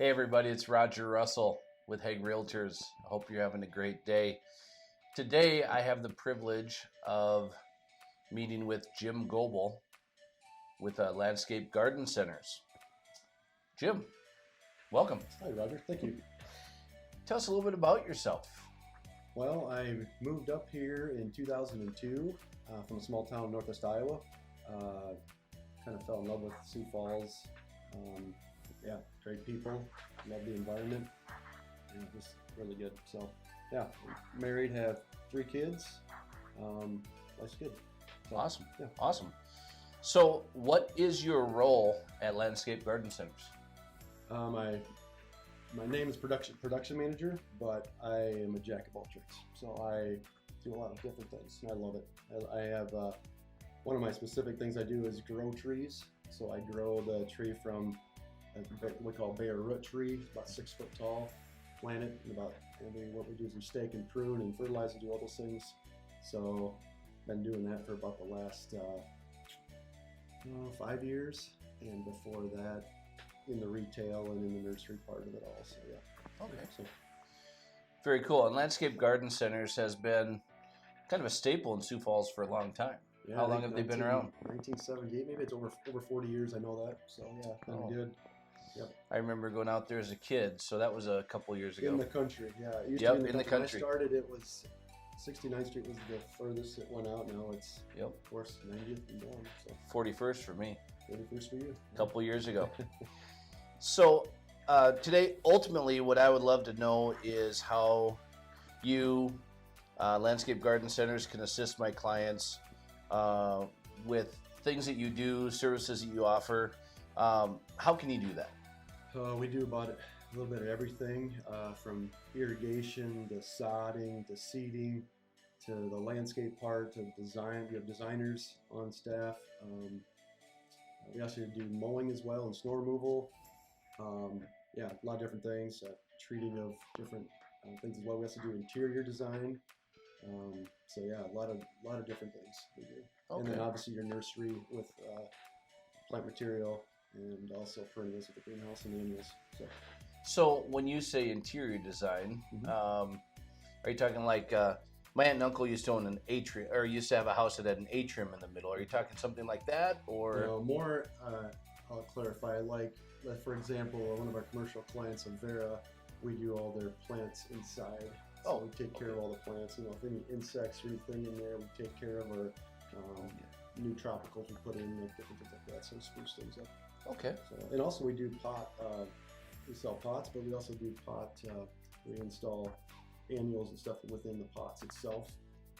Hey everybody, it's Roger Russell with Hague Realtors. I hope you're having a great day. Today I have the privilege of meeting with Jim Goebel with Landscape Garden Centers. Jim, welcome. Hi, Roger. Thank you. Tell us a little bit about yourself. Well, I moved up here in 2002 from a small town in northwest Iowa. Kind of fell in love with Sioux Falls. Yeah, great people. Love the environment. And it was really good. So, yeah, married, have 3 kids. Life's good. So, Awesome. Yeah. Awesome. So, what is your role at Landscape Garden Centers? My name is production manager, but I am a jack of all trades. So I do a lot of different things, and I love it. I have one of my specific things I do is grow trees. So I grow the tree from what we call bare root tree, about 6 foot tall. Plant it, and what we do is we stake and prune and fertilize and do all those things. So been doing that for about the last 5 years, and before that, in the retail and in the nursery part of it all. So yeah. Okay. So, Very cool. And Landscape Garden Centers has been kind of a staple in Sioux Falls for a long time. yeah, How long have they been around? 1978, maybe it's over 40 years. I know that. So yeah, been good. Yep. I remember going out there as a kid, so that was a couple years ago. In the country, yeah. It used Yep, to be in the country. When I started, it was 69th Street was the furthest it went out. Now it's, Yep. of course, 90th and down. So 41st for me, 31st for you. a couple years ago. So today, ultimately, what I would love to know is how you, Landscape Garden Centers, can assist my clients with things that you do, services that you offer. How can you do that? We do about a little bit of everything, from irrigation to sodding to seeding to the landscape part to design. We have designers on staff. We also do mowing as well and snow removal. Yeah, a lot of different things. Treating of different things as well. We also do interior design. So yeah, a lot of different things we do. Okay. And then obviously your nursery with plant material, and also perennials with the greenhouse and annuals. So when you say interior design, are you talking like my aunt and uncle used to own an atrium, or used to have a house that had an atrium in the middle? Are you talking something like that, or more? I'll clarify. Like, for example, one of our commercial clients, Vera, we do all their plants inside. So we take care of all the plants. You know, if any insects or anything in there, we take care of our new tropicals we put in, like different things like that, so spruce things up. Okay. So, and also we do pot. We sell pots, but we also do pot. We install annuals and stuff within the pots itself,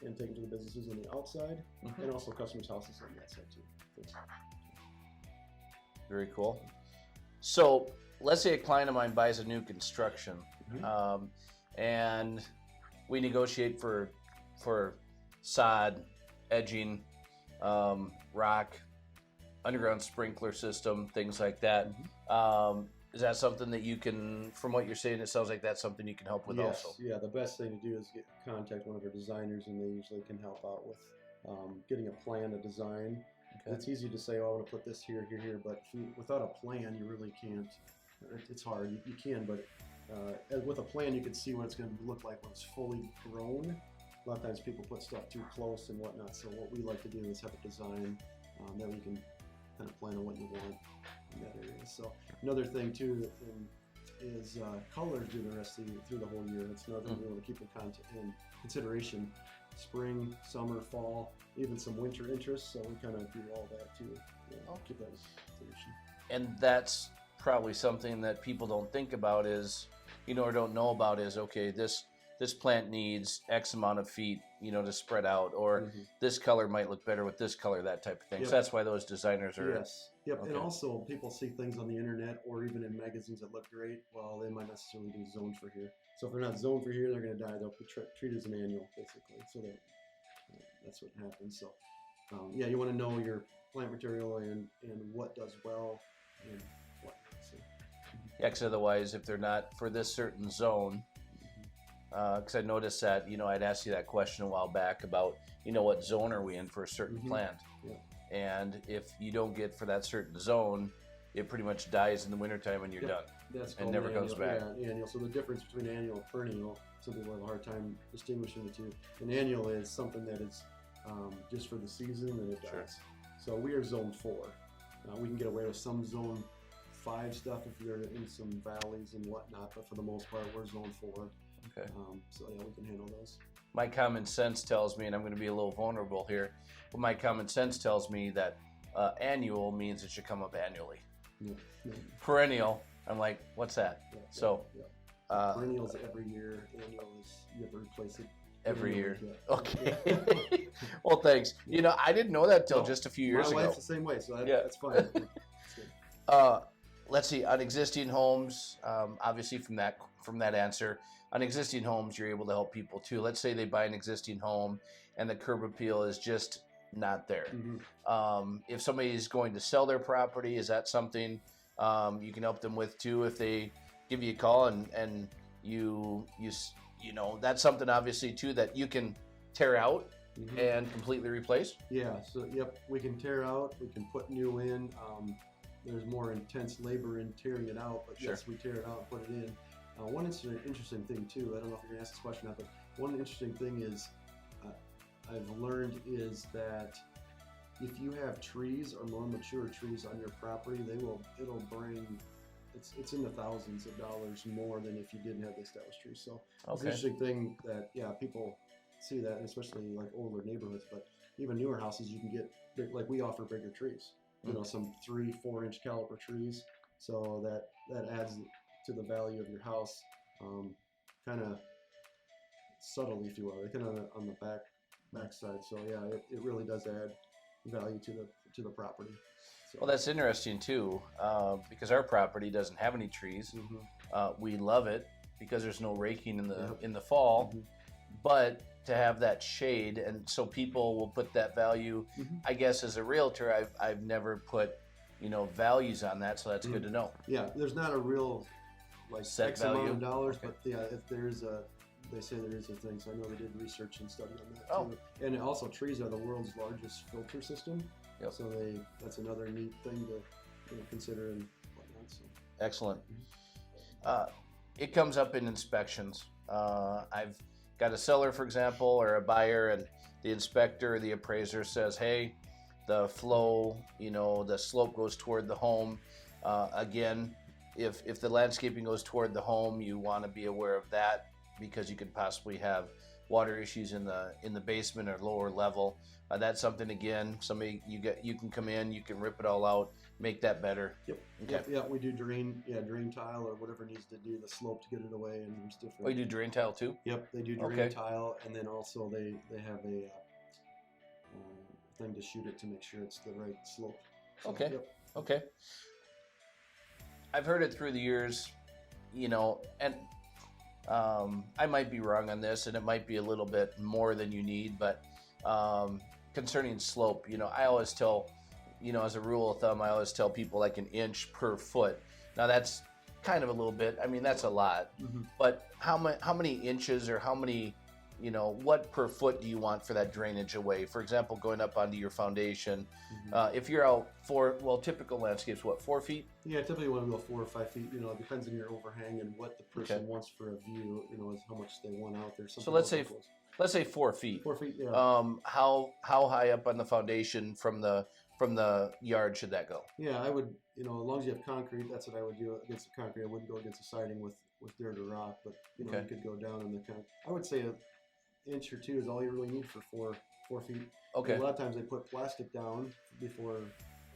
and take them to the businesses on the outside, and also customers' houses on that side too. Very cool. So let's say a client of mine buys a new construction, and we negotiate for sod, edging, rock, underground sprinkler system, things like that. Is that something that you can, from what you're saying, it sounds like that's something you can help with also? Yeah, the best thing to do is contact one of our designers, and they usually can help out with getting a plan, a design. Okay. It's easy to say, oh, I want to put this here, here, here, but without a plan, you really can't. It's hard. You can, but with a plan, you can see what it's going to look like when it's fully grown. A lot of times people put stuff too close and whatnot, so what we like to do is have a design that we can kind of plan on what you want in that area. So another thing too is colors through the whole year. That's another thing we want to keep in consideration. Spring, summer, fall, even some winter interests. So we kind of do all that too. Keep that in consideration. And that's probably something that people don't think about is, or don't know about is, okay, this plant needs X amount of feet, to spread out, or this color might look better with this color, that type of thing. Yep. So that's why those designers are. Yes. Yep. Okay. And also people see things on the internet or even in magazines that look great. Well, they might necessarily be zoned for here. So if they're not zoned for here, they're going to die. They'll be treated as an annual, basically. So that's what happens. So you want to know your plant material and what does well and what. So. Yeah, because otherwise, if they're not for this certain zone, because I noticed that, I'd asked you that question a while back about, what zone are we in for a certain plant? Yeah. And if you don't get for that certain zone, it pretty much dies in the wintertime and you're done. That's and never comes back. Yeah, annual. So the difference between annual and perennial, some people have a hard time distinguishing the two. An annual is something that is just for the season and it dies. So we are zone 4. We can get away with some zone 5 stuff if you're in some valleys and whatnot, but for the most part, we're zone 4. Okay. So yeah, we can handle those. My common sense tells me, and I'm going to be a little vulnerable here, but my common sense tells me that annual means it should come up annually. Yeah. Perennial, I'm like, what's that? Perennials every year. Annual is you have to replace it every year. Yeah. Okay. Well, thanks. You know, I didn't know that till just a few years ago. My wife's the same way, so that's fine. Let's see. On existing homes, obviously from that answer, on existing homes, you're able to help people too. Let's say they buy an existing home and the curb appeal is just not there. Mm-hmm. If somebody's going to sell their property, is that something you can help them with too? If they give you a call and you know, that's something obviously too that you can tear out and completely replace. Yeah. So yep, we can tear out. We can put new in. There's more intense labor in tearing it out, but yes, we tear it out and put it in. One interesting thing too, I don't know if you're gonna ask this question or not, but one interesting thing is I've learned is that if you have trees or more mature trees on your property, it'll bring, it's in the thousands of dollars more than if you didn't have the established trees. So it's an interesting thing that people see that, especially like older neighborhoods, but even newer houses you can get like we offer bigger trees. You know, some 3-4 inch caliber trees, so that adds to the value of your house, kind of subtly, if you will, kind of on the back side. So yeah, it really does add value to the property. So. Well, that's interesting too, because our property doesn't have any trees. We love it because there's no raking in the fall, but to have that shade, and so people will put that value. I guess as a realtor, I've never put values on that, so that's good to know. Yeah, there's not a real like set X value amount of dollars, but yeah, if there's they say there is a thing. So I know they did research and study on that too. And also, trees are the world's largest filter system. So that's another neat thing to consider and whatnot. So. Excellent. It comes up in inspections. I've got a seller, for example, or a buyer, and the inspector, the appraiser says, hey, the flow, the slope goes toward the home. Again, if the landscaping goes toward the home, you want to be aware of that because you could possibly have water issues in the basement or lower level. That's something, again, you can come in, you can rip it all out, make that better. Yep. Okay. Yeah, we do drain tile or whatever needs to do the slope to get it away, and there's different. Oh, you do drain tile too? Yep, they do drain tile, and then also they have a thing to shoot it to make sure it's the right slope. So, okay. Yep. Okay. I've heard it through the years, and I might be wrong on this, and it might be a little bit more than you need, but concerning slope, I always tell, as a rule of thumb, I always tell people like an inch per foot. Now that's kind of a little bit, that's a lot, but how many inches or how many, what per foot do you want for that drainage away? For example, going up onto your foundation, if you're out typical landscapes, 4 feet? Yeah, typically you want to go 4 or 5 feet. It depends on your overhang and what the person wants for a view. Is how much they want out there. So let's say 4 feet. 4 feet. Yeah. How high up on the foundation from the yard should that go? Yeah, I would. As long as you have concrete, that's what I would do against the concrete. I wouldn't go against the siding with dirt or rock, but you could go down in the concrete. I would say an inch or two is all you really need for 4 feet. Okay. And a lot of times they put plastic down before,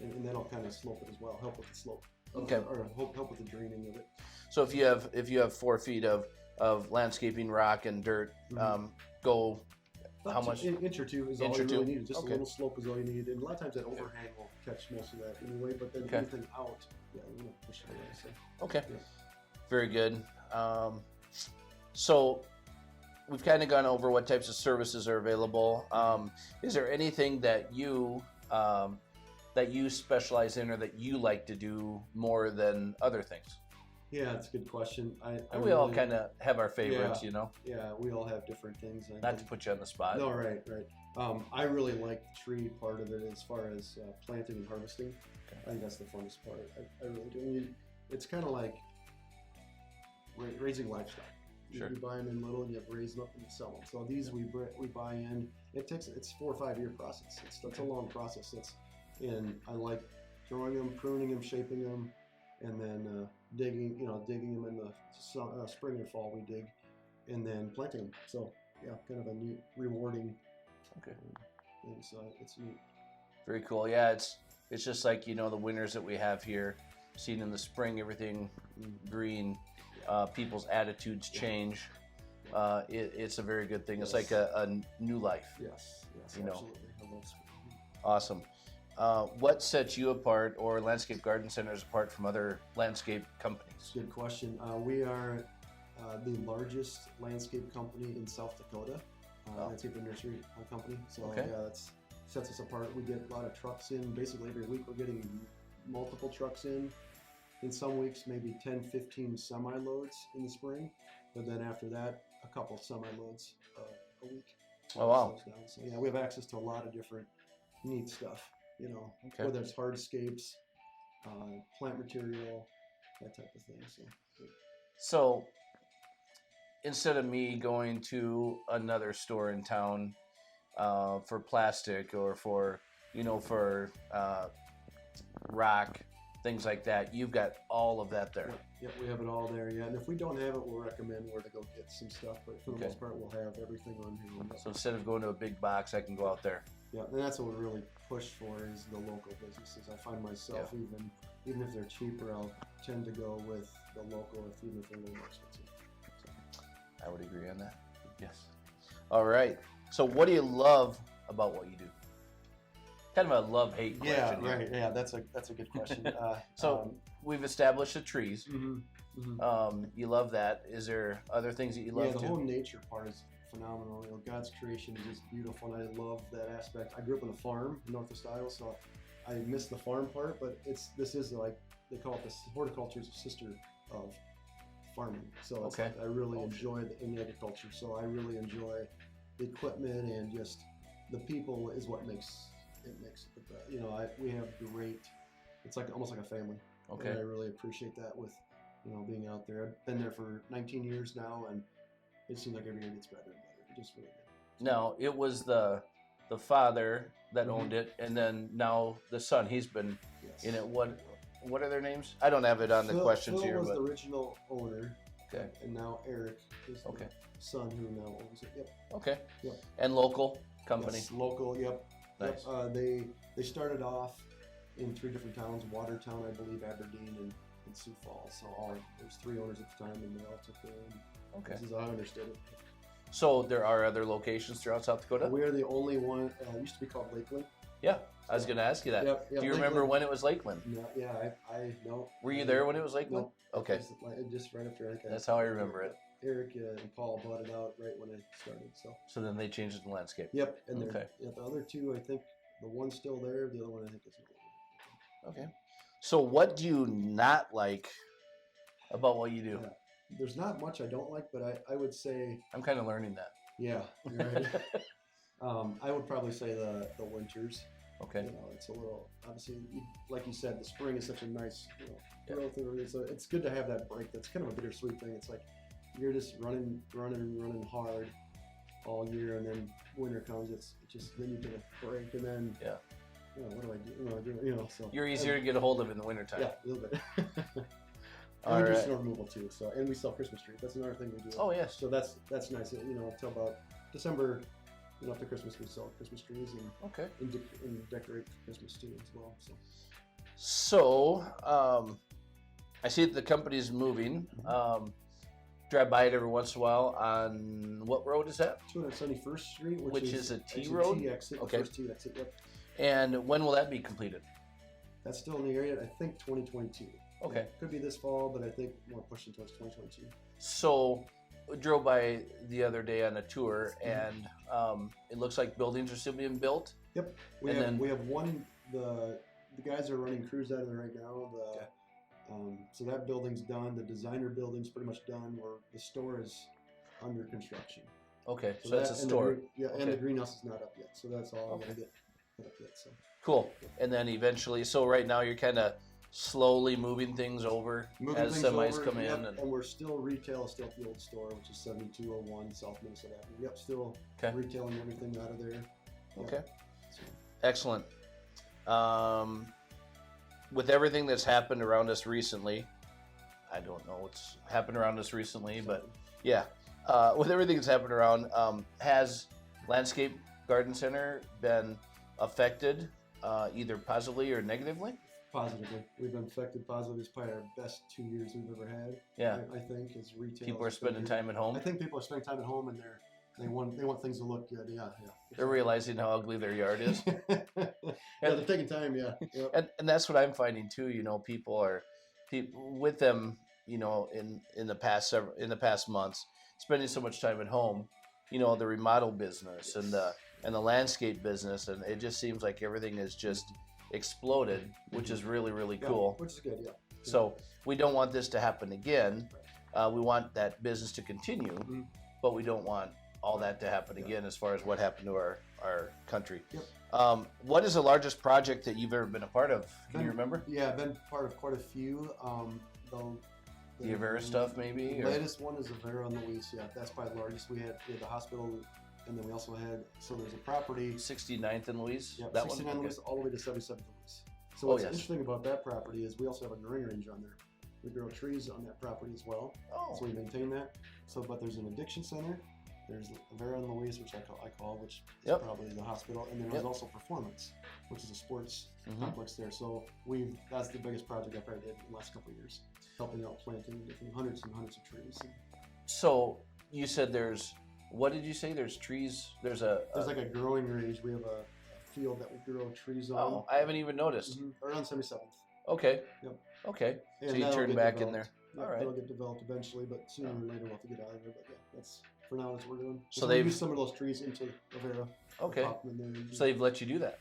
and that'll kind of slope it as well, help with the slope. Okay. Or help with the draining of it. So if you have 4 feet of landscaping, rock and dirt, go how much? An inch or two is all you really need. Just a little slope is all you need, and a lot of times that overhang will catch most of that anyway. But then anything out, you want to push it away. So. Okay. Yeah. Very good. So we've kind of gone over what types of services are available. Is there anything that you specialize in or that you like to do more than other things? Yeah, it's a good question. I And we all kind of have our favorites, Yeah. you know. Yeah, we all have different things. I Not to think. put you on the spot. No, right. I really like the tree part of it as far as planting and harvesting. Okay. I think that's the funnest part. I really do. It's kind of like raising livestock. Sure. You buy them in little, and you have to raise them up and you sell them. So these we buy in. It's 4 or 5 year process. That's a long process. And I like growing them, pruning them, shaping them, and then digging them in the spring and fall. We dig, and then planting them. So yeah, kind of a neat, rewarding. Okay. Thing. So it's neat. Very cool. Yeah, it's just like the winters that we have here. Seen in the spring, everything green. People's attitudes change. It's a very good thing. It's like a new life. Yes, You know. absolutely. I love spring. Awesome. What sets you apart, or Landscape Garden Centers apart from other landscape companies? Good question. We are the largest landscape company in South Dakota. Landscape and nursery company. So Okay. yeah, that sets us apart. We get a lot of trucks in. Basically every week we're getting multiple trucks in. In some weeks, maybe 10, 15 semi-loads in the spring. But then after that, a couple semi-loads a week. Oh, wow. So yeah, we have access to a lot of different neat stuff. Okay. Whether it's hardscapes, plant material, that type of thing. So instead of me going to another store in town for plastic or for rock, things like that, you've got all of that there. Yep, we have it all there. Yeah, and if we don't have it, we'll recommend where to go get some stuff. But for the most part, we'll have everything on hand. So instead of going to a big box, I can go out there. Yeah, and that's what we really push for is the local businesses. I find myself even if they're cheaper, I'll tend to go with the local, even if they're a little more expensive. I would agree on that. Yes. All right. So what do you love about what you do? Kind of a love-hate question. Yeah, right. Yeah, that's a good question. So we've established the trees. Mm-hmm. You love that. Is there other things that you love the too? whole nature part is phenomenal. God's creation is just beautiful, and I love that aspect. I grew up on a farm in Northwest Iowa, so I miss the farm part. But this is like they call it the horticulture is a sister of farming. So it's Okay. I really enjoy the agriculture. So I really enjoy the equipment and just the people is what makes it the best. We have great. It's like almost like a family. Okay. And I really appreciate that with being out there. I've been there for 19 years now, and it seems like every year gets better and better. Just really good. Now, it was the father that owned it, and then now the son. He's been in it. What are their names? I don't have it on the questions Phil here. was But the original owner. Okay. And now Eric is the son who now owns it. Yep. Okay. Yep. And local company. Yes, local. Yep. Nice. Yep. They started off in 3 different towns: Watertown, I believe, Aberdeen, and Sioux Falls. So there's 3 owners at the time, and they all took their own. Okay. This is how I understood it. So there are other locations throughout South Dakota? We are the only one. It used to be called Lakeland. Yeah, I was going to ask you that. Yep, Do you remember when it was Lakeland? No, yeah, I know. Were you there when it was Lakeland? No. Okay. Just right after Eric. That's how I remember it. Eric and Paul bought it out right when I started. So then they changed it to landscape. Yep. And Okay. the other 2, I think the one's still there. The other one, I think, is no longer. Okay. So what do you not like about what you do? Yeah. There's not much I don't like, but I would say, I'm kind of learning that. yeah, you're right. I would probably say the winters. Okay. It's a little, obviously, like you said, the spring is such a nice, growth and everything. So it's good to have that break. That's kind of a bittersweet thing. It's like you're just running hard all year, and then winter comes. It's just then you take a break, and then what do I do? So You're easier to get a hold of in the wintertime. Yeah, a little bit. All And we do right. snow removal too. So and we sell Christmas trees. That's another thing we do. Oh, yes. So that's nice. Until about December, after Christmas, we sell Christmas trees Okay. and decorate Christmas too as well. So, I see that the company's moving. Drive by it every once in a while. On what road is that? 271st Street, Which is a T it's road? A T exit. Okay. The first T exit. Yep. And when will that be completed? That's still in the area. I think 2022. Okay. Could be this fall, but I think more pushing towards 2022. So, we drove by the other day on a tour, and it looks like buildings are still being built. Yep. We have one. The guys are running crews out of there right now. So that building's done. The designer building's pretty much done. Where the store is under construction. Okay, so that's a store. And the greenhouse is not up yet. So that's all going to get put up yet. So cool. And then eventually, so right now you're kind of slowly moving things over as semis come in, and we're still retail, still at the old store, which is 7201 South Minnesota Avenue. Yep, still retailing everything out of there. Okay, so. Excellent. With everything that's happened around us recently, I don't know what's happened around us recently, but yeah, with everything that's happened around, has Landscape Garden Center been affected either positively or negatively? Positively. We've been affected positively. It's probably our best 2 years we've ever had. Yeah. I think is retail. People are spending time at home. I think people are spending time at home and they want things to look good. Yeah. They're realizing how ugly their yard is. They're taking time. Yeah. Yep. And that's what I'm finding too. People with them. In the past months, spending so much time at home. The remodel business and the landscape business, and it just seems like everything is just exploded, which is really, really cool. Which is good, yeah. So we don't want this to happen again. We want that business to continue, but we don't want all that to happen again as far as what happened to our country. Yep. What is the largest project that you've ever been a part of? Can you remember? Yeah, I've been part of quite a few. The Avera stuff, maybe? The latest one is Avera and Louise. Yeah, that's probably the largest. We had the hospital, and then we also had, so there's a property. 69th and Louise? Yeah, that 69th one? Louise all the way to 77th Louise. So what's interesting about that property is we also have a growing range on there. We grow trees on that property as well. Oh. So we maintain that. But there's an addiction center. There's Avera and Louise, which I call which is probably the hospital. And then there's also Performance, which is a sports complex there. So that's the biggest project I probably did in the last couple of years, helping out planting hundreds and hundreds of trees. So you said what did you say? There's trees, there's like a growing range. We have a field that we grow trees on. Oh, I haven't even noticed. Around 77th. Okay. Yep. Okay. And so you turn back in there. Yeah, all right. It'll get developed eventually, but sooner or later we'll have to get out of there. But yeah, that's for now. That's what we're doing. So they've used some of those trees into Avera. Okay. So they've let you do that.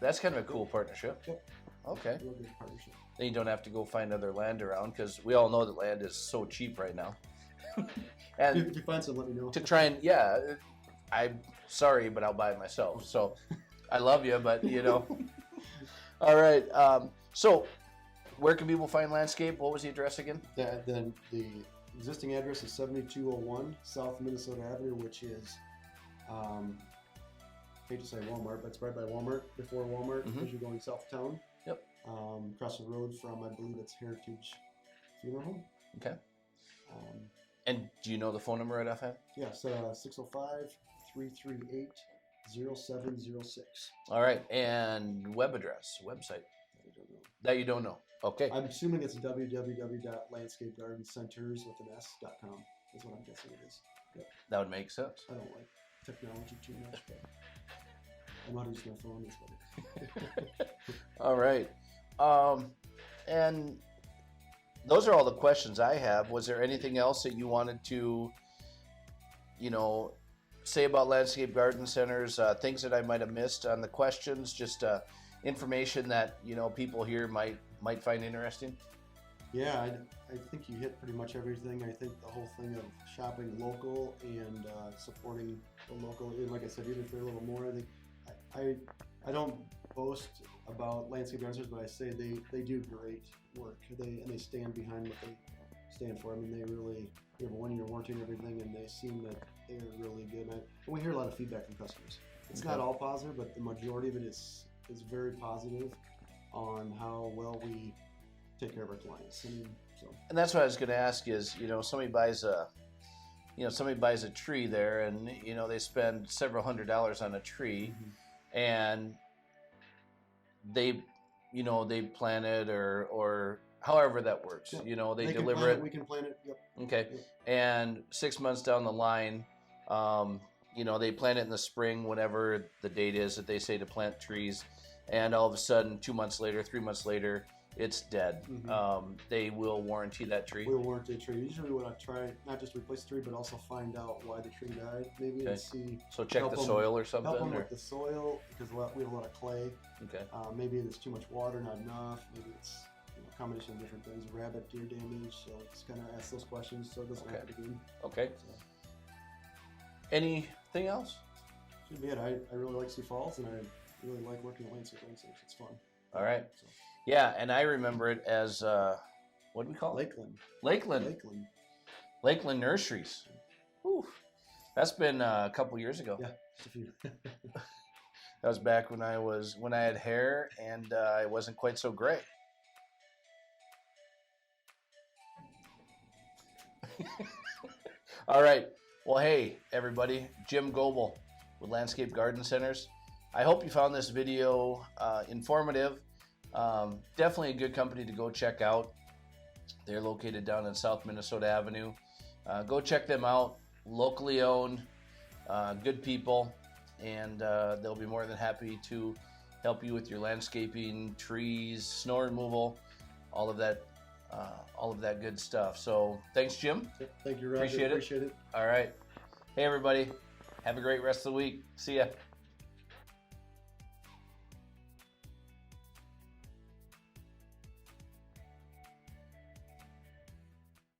That's kind of a cool partnership. Yep. Okay. Real good partnership. Then you don't have to go find other land around because we all know that land is so cheap right now. And if you find some, let me know. To try and I'm sorry, but I'll buy it myself. So I love you, but All right. So where can people find Landscape? What was the address again? Then the existing address is 7201 South Minnesota Avenue, which is, hate to say Walmart, but it's right by Walmart, before Walmart, as you're going south of town. Yep. Across the road from, I believe it's Heritage Funeral Home. Okay. And do you know the phone number right offhand? Yes, 605-338-0706. All right, and website? I don't know. That you don't know. Okay. I'm assuming it's www.landscapegardencenters.com is what I'm guessing it is. Yep. That would make sense. I don't like technology too much, but I know how to use my phone. That's better. All right. And those are all the questions I have. Was there anything else that you wanted to, say about Landscape Garden Centers, things that I might have missed on the questions, just information that, people here might find interesting? Yeah, I think you hit pretty much everything. I think the whole thing of shopping local and supporting the local, like I said, even if they're a little more, I think I don't boast about Landscape Garden Centers, but I say they do great work. They stand behind what they stand for. I mean, they have a 1-year warranty and everything, and they seem that they're really good. And we hear a lot of feedback from customers. It's not all positive, but the majority of it is very positive on how well we take care of our clients. And that's what I was going to ask is, somebody buys a tree there, and they spend several $100s on a tree, and they plant it or however that works. Yep. They deliver it. We can plant it. Yep. Okay. Yep. And 6 months down the line, they plant it in the spring, whenever the date is that they say to plant trees, and all of a sudden, 2 months later, 3 months later, it's dead. They will warranty that tree. We'll warranty the tree. Usually, what I try, not just replace the tree, but also find out why the tree died. Maybe and see. So check the soil or something. Help them with the soil because we have a lot of clay. Okay. Maybe there's too much water, not enough. Maybe it's combination of different things, rabbit, deer damage, so it's kind of ask those questions so it doesn't happen again. Okay. So, Anything else? should be it. I really like Sioux Falls, and I really like working at Landscape. It's fun. All right. So, Yeah, and I remember it as, what do we call it? Lakeland. Lakeland Nurseries. Whew. That's been a couple years ago. Yeah, just a few. That was back when I had hair and I wasn't quite so gray. All right. Well, hey, everybody. Jim Goebel with Landscape Garden Centers. I hope you found this video informative. Definitely a good company to go check out. They're located down in South Minnesota Avenue. Go check them out. Locally owned, good people, and they'll be more than happy to help you with your landscaping, trees, snow removal, all of that good stuff. So thanks, Jim. Thank you, Roger. Appreciate it. All right. Hey, everybody. Have a great rest of the week. See ya.